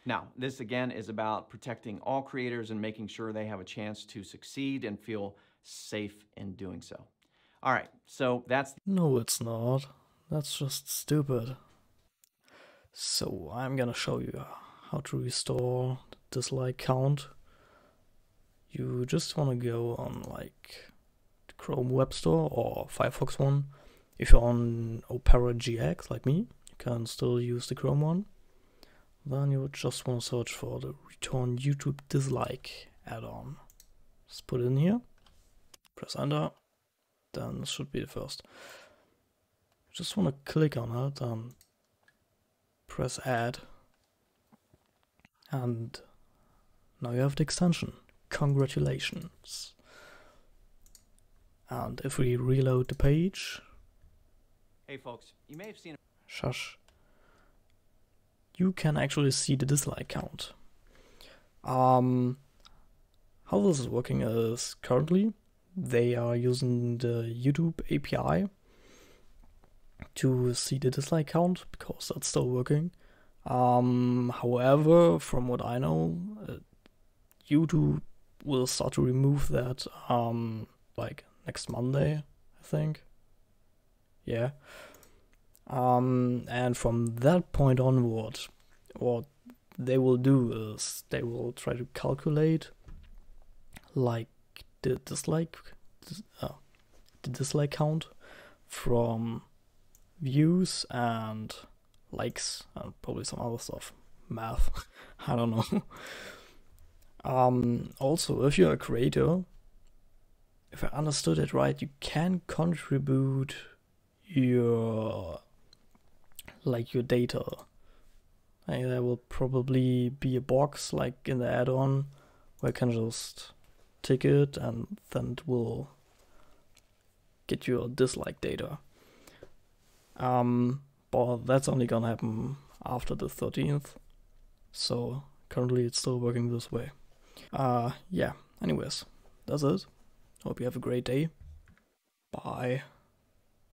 Now, this again is about protecting all creators and making sure they have a chance to succeed and feel safe in doing so. All right, so that's... No, it's not. That's just stupid. So I'm gonna show you how to restore the dislike count. You just wanna go on like the Chrome Web Store or Firefox one. If you're on Opera GX like me, you can still use the Chrome one. Then you would just want to search for the Return YouTube Dislike add-on. Just put it in here, press enter, then this should be the first. Just want to click on it and press add. And now you have the extension. Congratulations. And if we reload the page... Hey folks, you may have seen... Shush. You can actually see the dislike count. How this is working is currently they are using the YouTube API to see the dislike count because that's still working. However, from what I know, YouTube will start to remove that like next Monday, I think. Yeah. And from that point onward, what they will do is they will try to calculate like the dislike count from views and likes and probably some other stuff, math. I don't know. Also, if you're a creator, if I understood it right, you can contribute your data. And there will probably be a box like in the add-on where you can just tick it and then it will get your dislike data. But that's only gonna happen after the 13th. So currently it's still working this way. Yeah, anyways, that's it. Hope you have a great day. Bye.